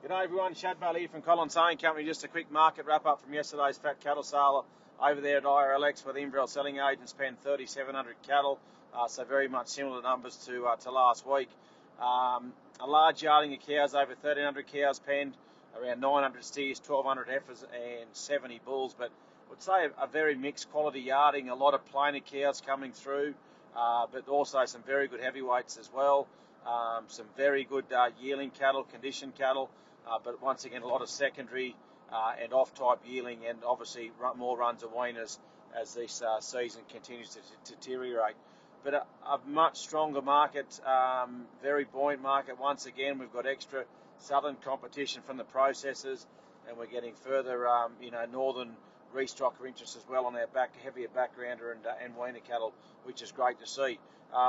G'day everyone, Shad Bale here from Collins Sewing Company. Just a quick market wrap up from yesterday's fat cattle sale over there at IRLX, where the Inverell selling agents penned 3,700 cattle, so very much similar numbers to last week. A large yarding of cows, over 1,300 cows penned, around 900 steers, 1,200 heifers and 70 bulls, but I would say a very mixed quality yarding, a lot of plainer cows coming through, but also some very good heavyweights as well. Some very good yearling cattle, conditioned cattle, but once again a lot of secondary and off-type yearling, and obviously more runs of weaners as this season continues to deteriorate. But a much stronger market, very buoyant market. Once again, we've got extra southern competition from the processors, and we're getting further, northern restocker interest as well on our heavier backgrounder and weaner cattle, which is great to see.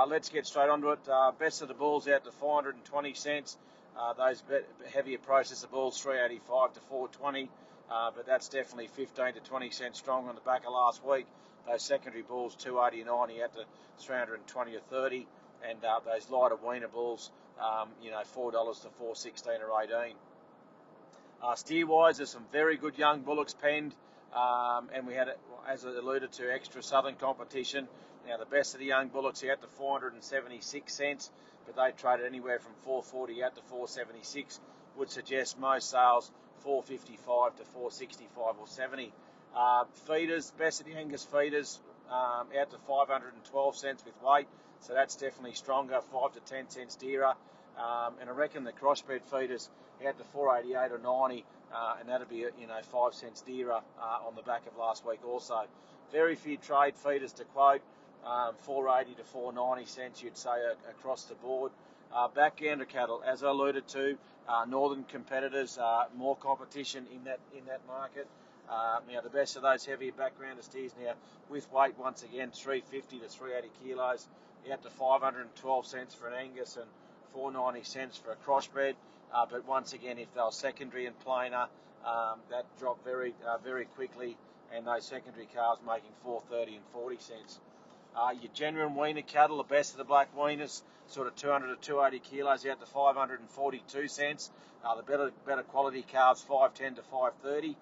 Let's get straight onto it. Best of the bulls out to 420 cents. Those heavier processor bulls 385 to 420, but that's definitely 15 to 20 cents strong on the back of last week. Those secondary bulls 280 and 90 out to 320 or 30, and those lighter weaner bulls, $4 to 416 or 18. Steer-wise, there's some very good young bullocks penned, and we had, as I alluded to, extra southern competition. Now, the best of the young bullocks out to 476 cents, but they traded anywhere from 440 out to 476, would suggest most sales 455 to 465 or 70. Feeders, best of the Angus feeders, out to 512 cents with weight, so that's definitely stronger, 5 to 10 cents dearer. And I reckon the crossbred feeders out to 488 or 90, and that'd be 5 cents dearer on the back of last week also. Very few trade feeders to quote, 480 to 490 cents you'd say across the board. Backgrounder cattle, as I alluded to, northern competitors, more competition in that market. The best of those heavier backgrounder steers now with weight, once again 350 to 380 kilos, out to 512 cents for an Angus and 490 cents for a crossbred. But once again, if they were secondary and plainer, that dropped very quickly, and those secondary calves making 430 and 40 cents. Your genuine weaner cattle, the best of the black weaners, sort of 200 to 280 kilos, out to 542 cents. The better quality calves, 510 to 530,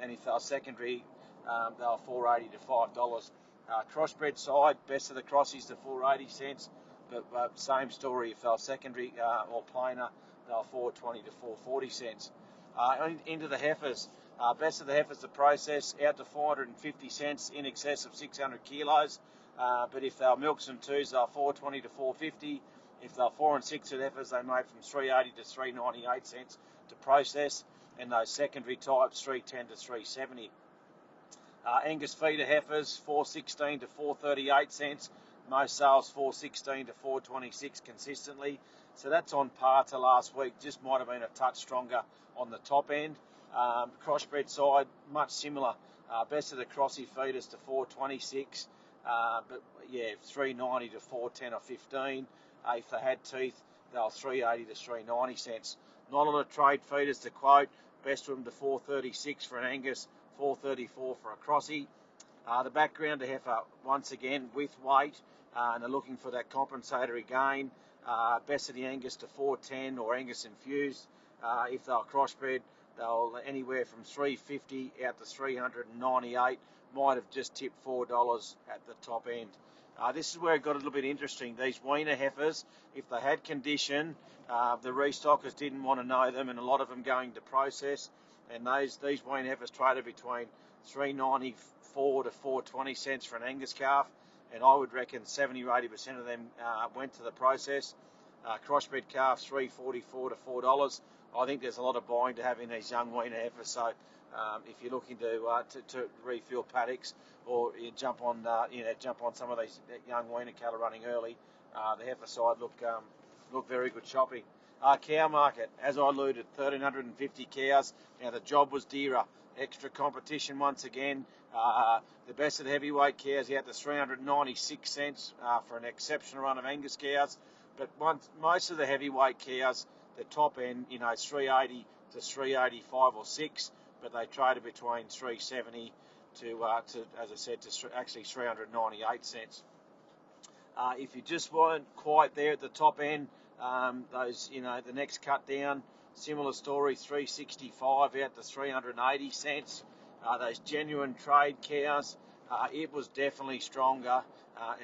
and if they were secondary, they were 480 to $5. Crossbred side, best of the crossies to 480 cents, but same story, if they were secondary or plainer, they were 420 to 440 cents. Into the heifers. Best of the heifers to process, out to 450 cents, in excess of 600 kilos. But if they were milks and twos, they were 420 to 450. If they were 4 and 6 heifers, they made from 380 to 398 cents to process. And those secondary types, 310 to 370. Angus feeder heifers, 416 to 438 cents. Most sales 416 to 426 consistently. So that's on par to last week. Just might have been a touch stronger on the top end. Crossbred side, much similar. Best of the crossie feeders to 426, but yeah, 390 to 410 or 15. If they had teeth, they were 380 to 390 cents. Not a lot of trade feeders to quote. Best of them to 436 for an Angus, 434 for a crossie. The backgrounder heifer, once again with weight, and they're looking for that compensatory gain. Best of the Angus to 410 or Angus infused. If they were crossbred, they'll anywhere from 350 out to 398. Might have just tipped $4 at the top end. This is where it got a little bit interesting. These weaner heifers, if they had condition, the restockers didn't want to know them, and a lot of them going to process. And these weaner heifers traded between 394 to 420 cents for an Angus calf, and I would reckon 70 or 80% of them went to the process. Crossbred calves 344 to $4. I think there's a lot of buying to have in these young weaner heifers. So if you're looking to refuel paddocks, or you jump on some of these young weaner cattle running early, the heifer side look very good shopping. Cow market, as I alluded, 1,350 cows. Now the job was dearer. Extra competition once again. The best of the heavyweight cows out to 396 cents for an exceptional run of Angus cows. But most of the heavyweight cows, the top end, 380 to 385 or 6, but they traded between 370 to as I said, to actually 398 cents. If you just weren't quite there at the top end, Those, the next cut down, similar story, 365 out to 380 cents. Those genuine trade cows, it was definitely stronger,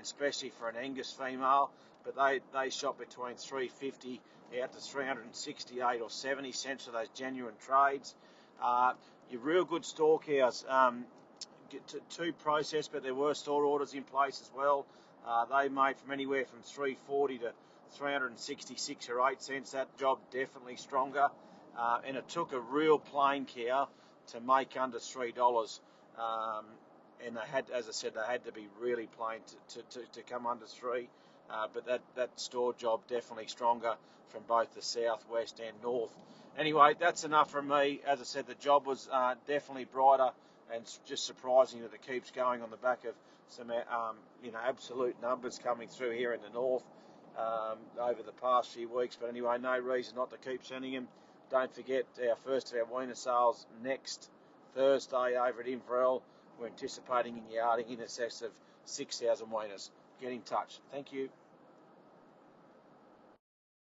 especially for an Angus female, but they shot between 350 out to 368 or 70 cents for those genuine trades. Your real good store cows, get two processed, but there were store orders in place as well. They made from anywhere from 340 to 366 or 8 cents. That job definitely stronger, and it took a real plain cow to make under $3. And they had, as I said, they had to be really plain to come under $3. But that store job definitely stronger from both the south, west, and north. Anyway, that's enough from me. As I said, the job was definitely brighter, and it's just surprising that it keeps going on the back of some absolute numbers coming through here in the north over the past few weeks. But anyway, no reason not to keep sending them. Don't forget our first of our weaner sales next Thursday over at Inverell. We're anticipating in yarding in excess of 6,000 weaners. Get in touch. Thank you.